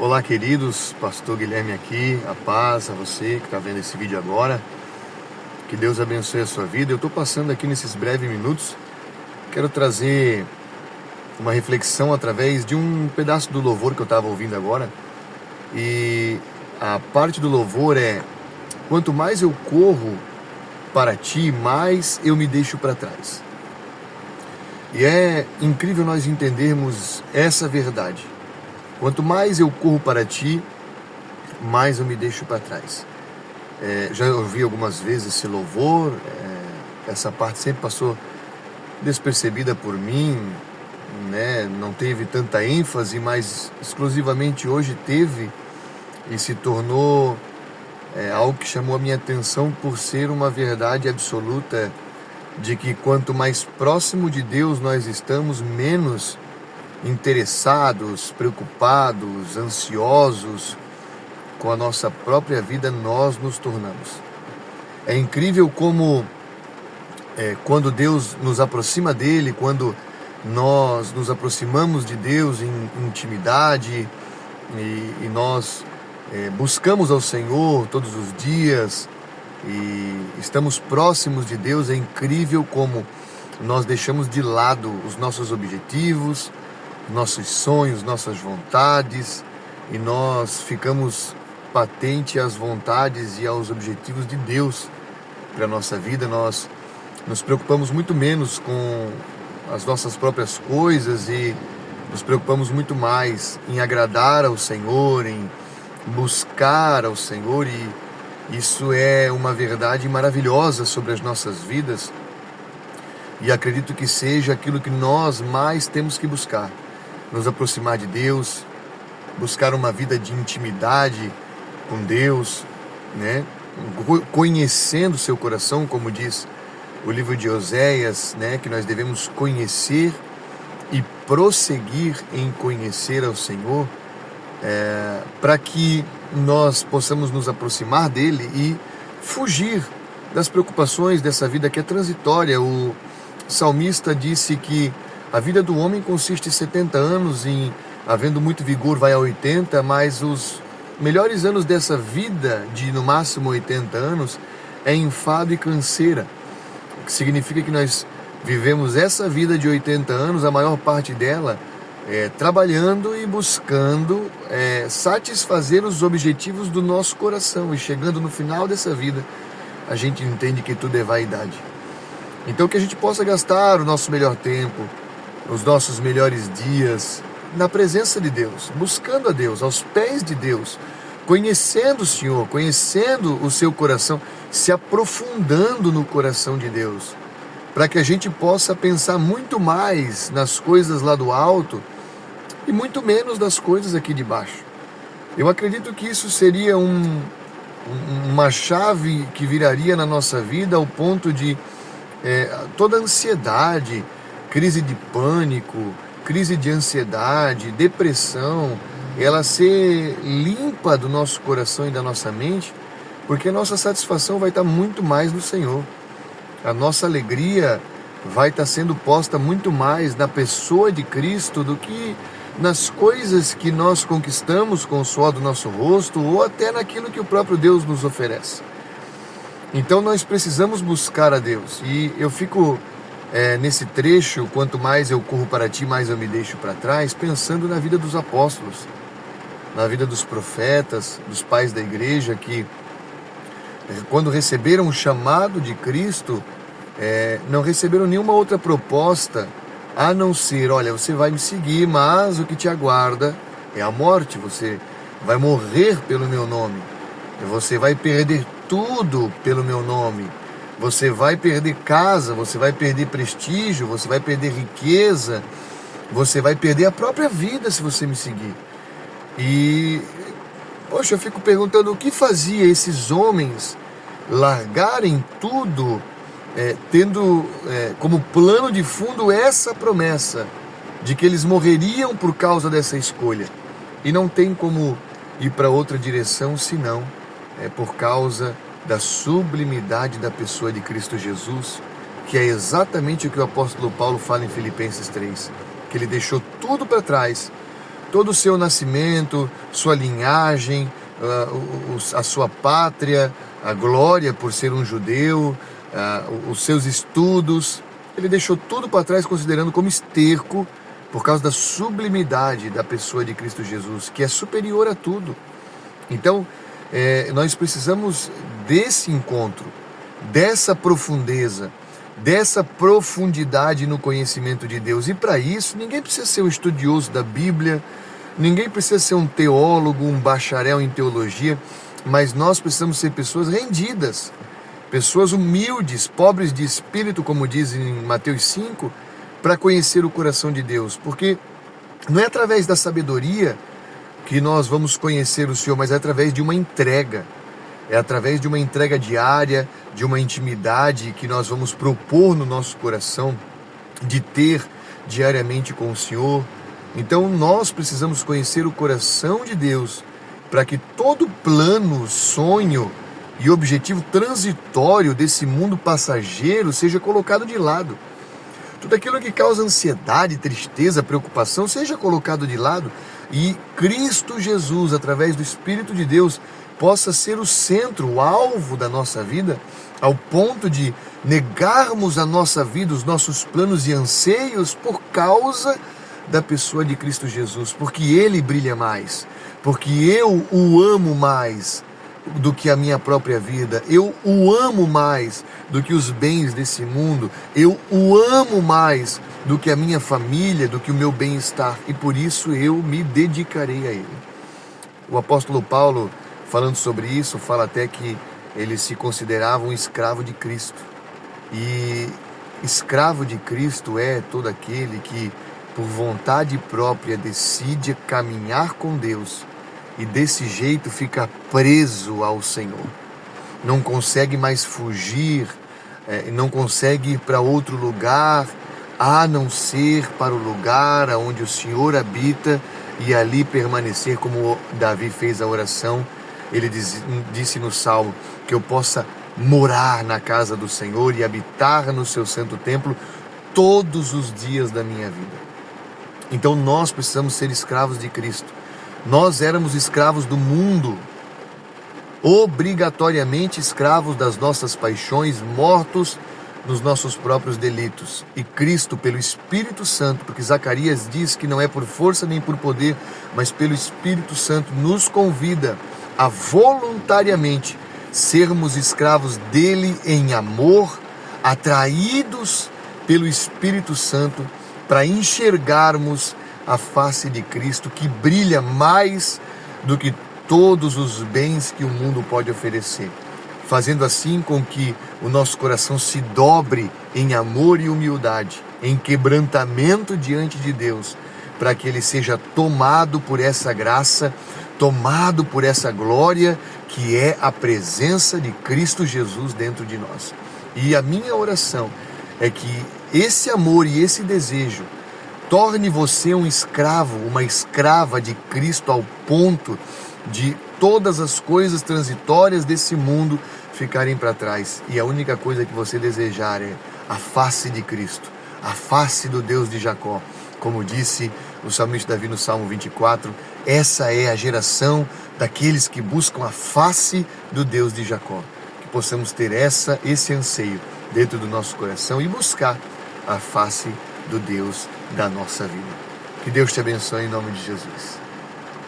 Olá, queridos, Pastor Guilherme aqui, a paz a você que está vendo esse vídeo agora, que Deus abençoe a sua vida. Eu estou passando aqui nesses breves minutos, quero trazer uma reflexão através de um pedaço do louvor que eu estava ouvindo agora, e a parte do louvor é: quanto mais eu corro para ti, mais eu me deixo para trás. E é incrível nós entendermos essa verdade. Quanto mais eu corro para ti, mais eu me deixo para trás. Já ouvi algumas vezes esse louvor, essa parte sempre passou despercebida por mim, né? Não teve tanta ênfase, mas exclusivamente hoje teve e se tornou algo que chamou a minha atenção por ser uma verdade absoluta de que quanto mais próximo de Deus nós estamos, menos interessados, preocupados, ansiosos com a nossa própria vida nós nos tornamos. É incrível como quando Deus nos aproxima dele, quando nós nos aproximamos de Deus em intimidade e nós buscamos ao Senhor todos os dias e estamos próximos de Deus, é incrível como nós deixamos de lado os nossos objetivos, nossos sonhos, nossas vontades, e nós ficamos patente às vontades e aos objetivos de Deus para a nossa vida. Nós nos preocupamos muito menos com as nossas próprias coisas e nos preocupamos muito mais em agradar ao Senhor, em buscar ao Senhor, e isso é uma verdade maravilhosa sobre as nossas vidas, e acredito que seja aquilo que nós mais temos que buscar: nos aproximar de Deus, buscar uma vida de intimidade com Deus, né? Conhecendo o seu coração, como diz o livro de Oséias, né? Que nós devemos conhecer e prosseguir em conhecer ao Senhor, para que nós possamos nos aproximar dele e fugir das preocupações dessa vida que é transitória. O salmista disse que a vida do homem consiste em 70 anos, em havendo muito vigor vai a 80, mas os melhores anos dessa vida, de no máximo 80 anos, é enfado e canseira. O que significa que nós vivemos essa vida de 80 anos, a maior parte dela, trabalhando e buscando satisfazer os objetivos do nosso coração, e chegando no final dessa vida, a gente entende que tudo é vaidade. Então que a gente possa gastar o nosso melhor tempo, os nossos melhores dias na presença de Deus, buscando a Deus, aos pés de Deus, conhecendo o Senhor, conhecendo o seu coração, se aprofundando no coração de Deus, para que a gente possa pensar muito mais nas coisas lá do alto e muito menos das coisas aqui de baixo. Eu acredito que isso seria uma chave que viraria na nossa vida ao ponto de toda ansiedade, crise de pânico, crise de ansiedade, depressão, ela ser limpa do nosso coração e da nossa mente, porque a nossa satisfação vai estar muito mais no Senhor. A nossa alegria vai estar sendo posta muito mais na pessoa de Cristo do que nas coisas que nós conquistamos com o suor do nosso rosto, ou até naquilo que o próprio Deus nos oferece. Então nós precisamos buscar a Deus, e eu fico nesse trecho: quanto mais eu corro para ti, mais eu me deixo para trás, pensando na vida dos apóstolos, na vida dos profetas, dos pais da igreja, que quando receberam o chamado de Cristo, não receberam nenhuma outra proposta a não ser: olha, você vai me seguir, mas o que te aguarda é a morte, você vai morrer pelo meu nome, você vai perder tudo pelo meu nome, você vai perder casa, você vai perder prestígio, você vai perder riqueza, você vai perder a própria vida se você me seguir. E, poxa, eu fico perguntando: o que fazia esses homens largarem tudo, tendo como plano de fundo essa promessa de que eles morreriam por causa dessa escolha? E não tem como ir para outra direção senão por causa da sublimidade da pessoa de Cristo Jesus, que é exatamente o que o apóstolo Paulo fala em Filipenses 3, que ele deixou tudo para trás todo o seu nascimento, sua linhagem, a sua pátria, a glória por ser um judeu, os seus estudos. Ele deixou tudo para trás, considerando como esterco, por causa da sublimidade da pessoa de Cristo Jesus, que é superior a tudo. Então, nós precisamos desse encontro, dessa profundeza, dessa profundidade no conhecimento de Deus. E para isso, ninguém precisa ser um estudioso da Bíblia, ninguém precisa ser um teólogo, um bacharel em teologia, mas nós precisamos ser pessoas rendidas, pessoas humildes, pobres de espírito, como diz em Mateus 5, para conhecer o coração de Deus. Porque não é através da sabedoria que nós vamos conhecer o Senhor, mas é através de uma entrega. É através de uma entrega diária, de uma intimidade que nós vamos propor no nosso coração, de ter diariamente com o Senhor. Então nós precisamos conhecer o coração de Deus, para que todo plano, sonho e objetivo transitório desse mundo passageiro seja colocado de lado. Tudo aquilo que causa ansiedade, tristeza, preocupação, seja colocado de lado, e Cristo Jesus, através do Espírito de Deus, possa ser o centro, o alvo da nossa vida, ao ponto de negarmos a nossa vida, os nossos planos e anseios por causa da pessoa de Cristo Jesus, porque Ele brilha mais, porque eu o amo mais do que a minha própria vida, eu o amo mais do que os bens desse mundo, eu o amo mais do que a minha família, do que o meu bem-estar, e por isso eu me dedicarei a Ele. O apóstolo Paulo, falando sobre isso, fala até que ele se considerava um escravo de Cristo. E escravo de Cristo é todo aquele que, por vontade própria, decide caminhar com Deus e desse jeito fica preso ao Senhor. Não consegue mais fugir, não consegue ir para outro lugar, a não ser para o lugar onde o Senhor habita e ali permanecer, como Davi fez a oração. Ele disse no Salmo que eu possa morar na casa do Senhor e habitar no seu santo templo todos os dias da minha vida. Então nós precisamos ser escravos de Cristo. Nós éramos escravos do mundo, obrigatoriamente escravos das nossas paixões, mortos nos nossos próprios delitos. E Cristo, pelo Espírito Santo, porque Zacarias diz que não é por força nem por poder, mas pelo Espírito Santo, nos convida a voluntariamente sermos escravos dele em amor, atraídos pelo Espírito Santo para enxergarmos a face de Cristo, que brilha mais do que todos os bens que o mundo pode oferecer, fazendo assim com que o nosso coração se dobre em amor e humildade, em quebrantamento diante de Deus, para que ele seja tomado por essa graça, tomado por essa glória que é a presença de Cristo Jesus dentro de nós. E a minha oração é que esse amor e esse desejo torne você um escravo, uma escrava de Cristo, ao ponto de todas as coisas transitórias desse mundo ficarem para trás e a única coisa que você desejar é a face de Cristo, a face do Deus de Jacó. Como disse o salmista Davi no Salmo 24, essa é a geração daqueles que buscam a face do Deus de Jacó. Que possamos ter esse anseio dentro do nosso coração e buscar a face do Deus da nossa vida. Que Deus te abençoe em nome de Jesus.